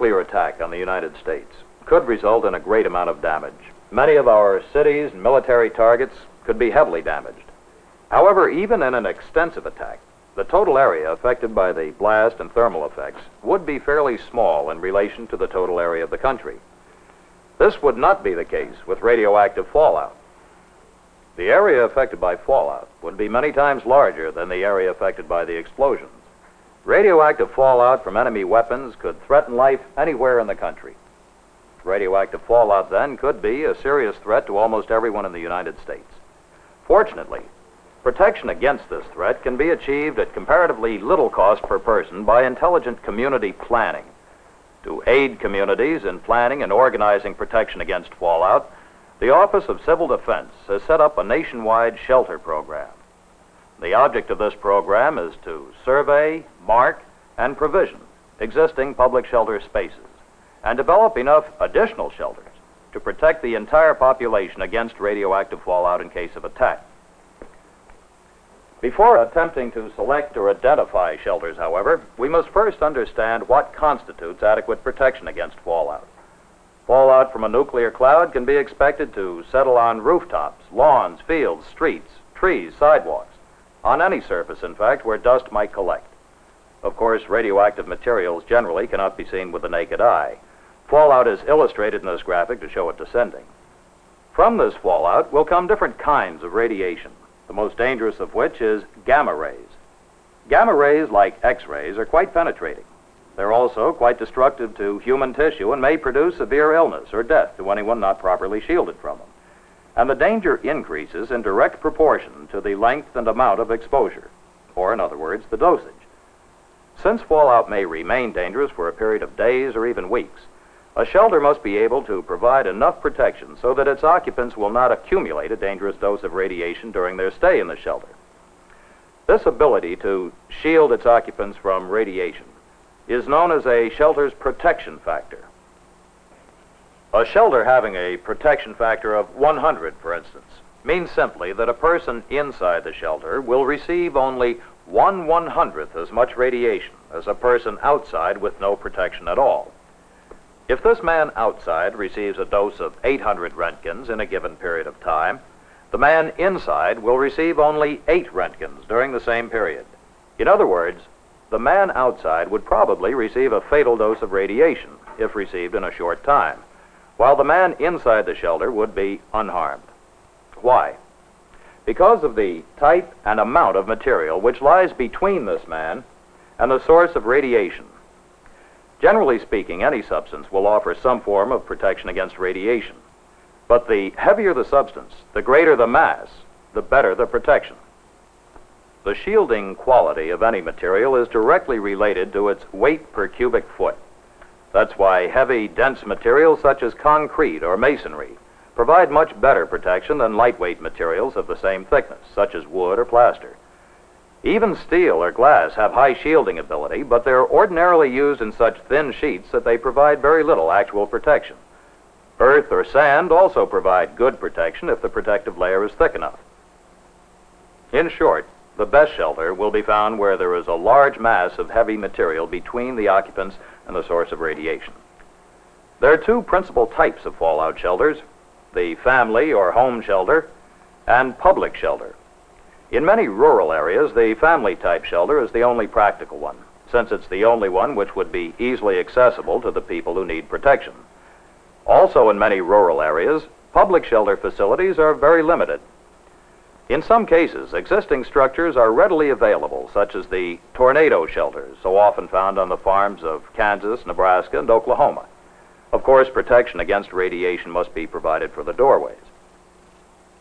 nuclear attack on the United States could result in a great amount of damage. Many of our cities and military targets could be heavily damaged. However, even in an extensive attack, the total area affected by the blast and thermal effects would be fairly small in relation to the total area of the country. This would not be the case with radioactive fallout. The area affected by fallout would be many times larger than the area affected by the explosions. Radioactive fallout from enemy weapons could threaten life anywhere in the country. Radioactive fallout, then, could be a serious threat to almost everyone in the United States. Fortunately, protection against this threat can be achieved at comparatively little cost per person by intelligent community planning. To aid communities in planning and organizing protection against fallout, the Office of Civil Defense has set up a nationwide shelter program. The object of this program is to survey, mark, and provision existing public shelter spaces and develop enough additional shelters to protect the entire population against radioactive fallout in case of attack. Before attempting to select or identify shelters, however, we must first understand what constitutes adequate protection against fallout. Fallout from a nuclear cloud can be expected to settle on rooftops, lawns, fields, streets, trees, sidewalks, on any surface, in fact, where dust might collect. Of course, radioactive materials generally cannot be seen with the naked eye. Fallout is illustrated in this graphic to show it descending. From this fallout will come different kinds of radiation, the most dangerous of which is gamma rays. Gamma rays, like X-rays, are quite penetrating. They're also quite destructive to human tissue and may produce severe illness or death to anyone not properly shielded from them. And the danger increases in direct proportion to the length and amount of exposure, or in other words, the dosage. Since fallout may remain dangerous for a period of days or even weeks, a shelter must be able to provide enough protection so that its occupants will not accumulate a dangerous dose of radiation during their stay in the shelter. This ability to shield its occupants from radiation is known as a shelter's protection factor. A shelter having a protection factor of 100, for instance, means simply that a person inside the shelter will receive only 1/100th as much radiation as a person outside with no protection at all. If this man outside receives a dose of 800 Roentgens in a given period of time, the man inside will receive only 8 Roentgens during the same period. In other words, the man outside would probably receive a fatal dose of radiation if received in a short time, while the man inside the shelter would be unharmed. Why? Because of the type and amount of material which lies between this man and the source of radiation. Generally speaking, any substance will offer some form of protection against radiation. But the heavier the substance, the greater the mass, the better the protection. The shielding quality of any material is directly related to its weight per cubic foot. That's why heavy, dense materials such as concrete or masonry provide much better protection than lightweight materials of the same thickness, such as wood or plaster. Even steel or glass have high shielding ability, but they're ordinarily used in such thin sheets that they provide very little actual protection. Earth or sand also provide good protection if the protective layer is thick enough. In short, the best shelter will be found where there is a large mass of heavy material between the occupants and the source of radiation. There are 2 principal types of fallout shelters: the family or home shelter and public shelter. In many rural areas, the family-type shelter is the only practical one, since it's the only one which would be easily accessible to the people who need protection. Also, in many rural areas, public shelter facilities are very limited. In some cases, existing structures are readily available, such as the tornado shelters, so often found on the farms of Kansas, Nebraska, and Oklahoma. Of course, protection against radiation must be provided for the doorways.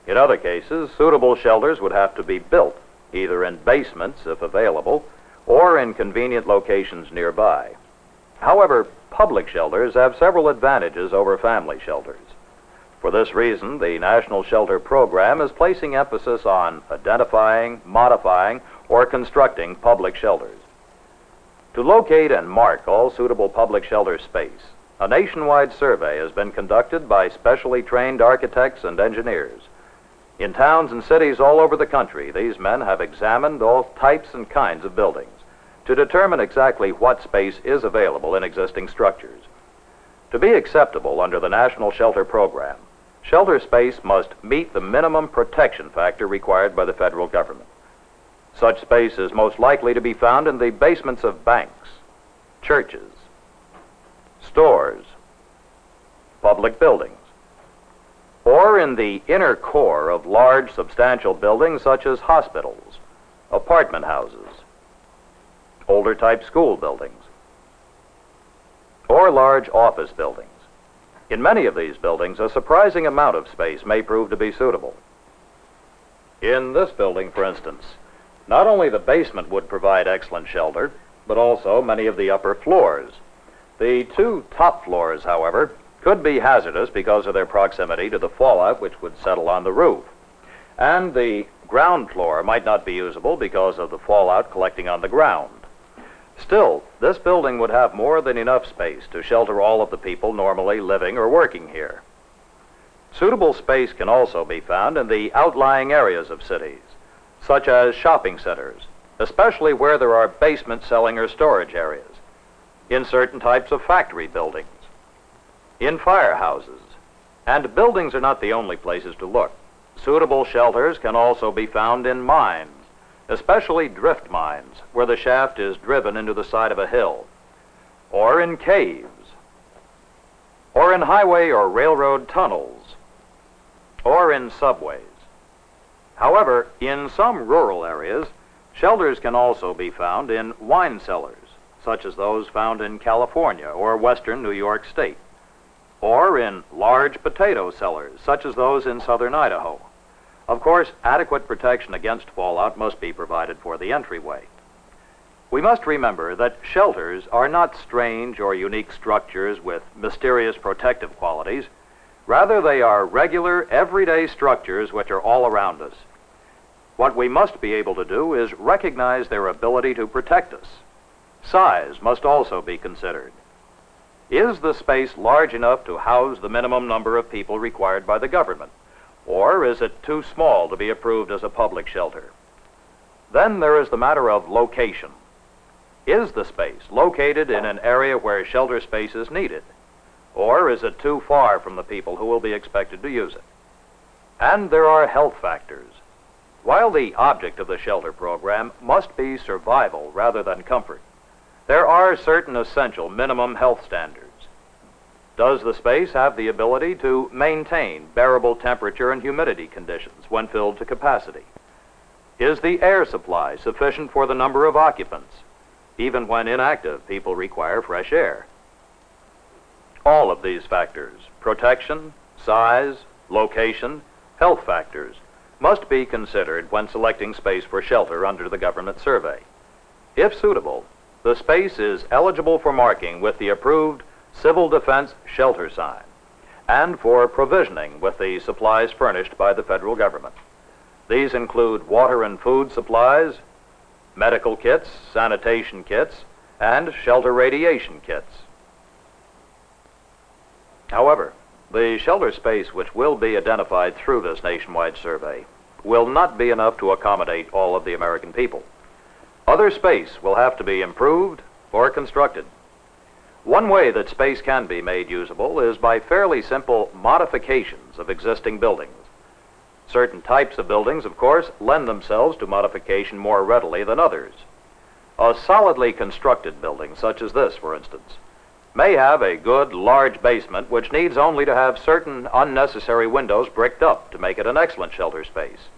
In other cases, suitable shelters would have to be built, either in basements, if available, or in convenient locations nearby. However, public shelters have several advantages over family shelters. For this reason, the National Shelter Program is placing emphasis on identifying, modifying, or constructing public shelters. To locate and mark all suitable public shelter space, a nationwide survey has been conducted by specially trained architects and engineers. In towns and cities all over the country, these men have examined all types and kinds of buildings to determine exactly what space is available in existing structures. To be acceptable under the National Shelter Program, shelter space must meet the minimum protection factor required by the federal government. Such space is most likely to be found in the basements of banks, churches, stores, public buildings, or in the inner core of large, substantial buildings such as hospitals, apartment houses, older-type school buildings, or large office buildings. In many of these buildings, a surprising amount of space may prove to be suitable. In this building, for instance, not only the basement would provide excellent shelter, but also many of the upper floors. The two top floors, however, could be hazardous because of their proximity to the fallout which would settle on the roof. And the ground floor might not be usable because of the fallout collecting on the ground. Still, this building would have more than enough space to shelter all of the people normally living or working here. Suitable space can also be found in the outlying areas of cities, such as shopping centers, especially where there are basement selling or storage areas, in certain types of factory buildings, in firehouses, and buildings are not the only places to look. Suitable shelters can also be found in mines, especially drift mines, where the shaft is driven into the side of a hill, or in caves, or in highway or railroad tunnels, or in subways. However, in some rural areas, shelters can also be found in wine cellars, such as those found in California or western New York State, or in large potato cellars, such as those in southern Idaho. Of course, adequate protection against fallout must be provided for the entryway. We must remember that shelters are not strange or unique structures with mysterious protective qualities. Rather, they are regular, everyday structures which are all around us. What we must be able to do is recognize their ability to protect us. Size must also be considered. Is the space large enough to house the minimum number of people required by the government? Or is it too small to be approved as a public shelter? Then there is the matter of location. Is the space located in an area where shelter space is needed? Or is it too far from the people who will be expected to use it? And there are health factors. While the object of the shelter program must be survival rather than comfort, there are certain essential minimum health standards. Does the space have the ability to maintain bearable temperature and humidity conditions when filled to capacity? Is the air supply sufficient for the number of occupants? Even when inactive, people require fresh air. All of these factors, protection, size, location, health factors, must be considered when selecting space for shelter under the government survey. If suitable, the space is eligible for marking with the approved Civil Defense Shelter sign and for provisioning with the supplies furnished by the federal government. These include water and food supplies, medical kits, sanitation kits, and shelter radiation kits. However, the shelter space which will be identified through this nationwide survey will not be enough to accommodate all of the American people. Other space will have to be improved or constructed. One way that space can be made usable is by fairly simple modifications of existing buildings. Certain types of buildings, of course, lend themselves to modification more readily than others. A solidly constructed building, such as this, for instance, may have a good, large basement which needs only to have certain unnecessary windows bricked up to make it an excellent shelter space.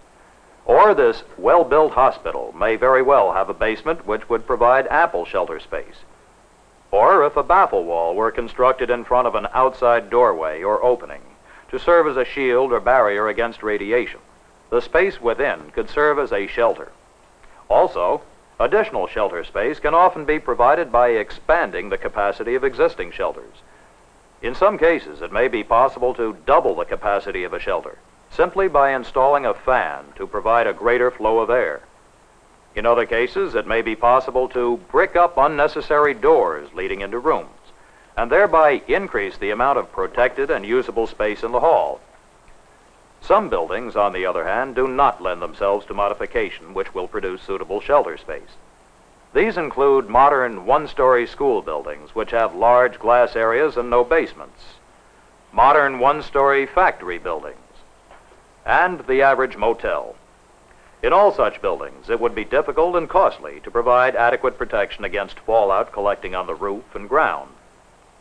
Or this well-built hospital may very well have a basement which would provide ample shelter space. Or if a baffle wall were constructed in front of an outside doorway or opening to serve as a shield or barrier against radiation, the space within could serve as a shelter. Also, additional shelter space can often be provided by expanding the capacity of existing shelters. In some cases, it may be possible to double the capacity of a shelter simply by installing a fan to provide a greater flow of air. In other cases, it may be possible to brick up unnecessary doors leading into rooms and thereby increase the amount of protected and usable space in the hall. Some buildings, on the other hand, do not lend themselves to modification which will produce suitable shelter space. These include modern one-story school buildings, which have large glass areas and no basements, modern one-story factory buildings, and the average motel. In all such buildings, it would be difficult and costly to provide adequate protection against fallout collecting on the roof and ground.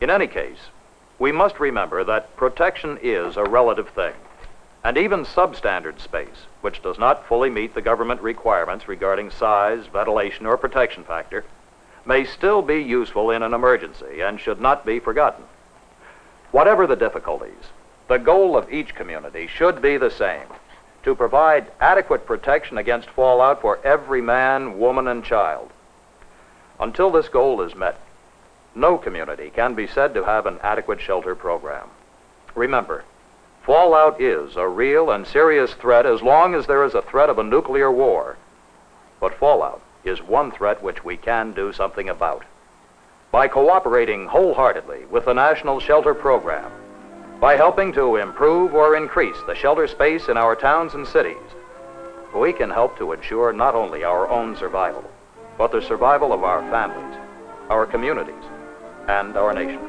In any case, we must remember that protection is a relative thing, and even substandard space, which does not fully meet the government requirements regarding size, ventilation, or protection factor, may still be useful in an emergency and should not be forgotten. Whatever the difficulties, the goal of each community should be the same: to provide adequate protection against fallout for every man, woman, and child. Until this goal is met, no community can be said to have an adequate shelter program. Remember, fallout is a real and serious threat as long as there is a threat of a nuclear war. But fallout is one threat which we can do something about. By cooperating wholeheartedly with the National Shelter Program, by helping to improve or increase the shelter space in our towns and cities, we can help to ensure not only our own survival, but the survival of our families, our communities, and our nation.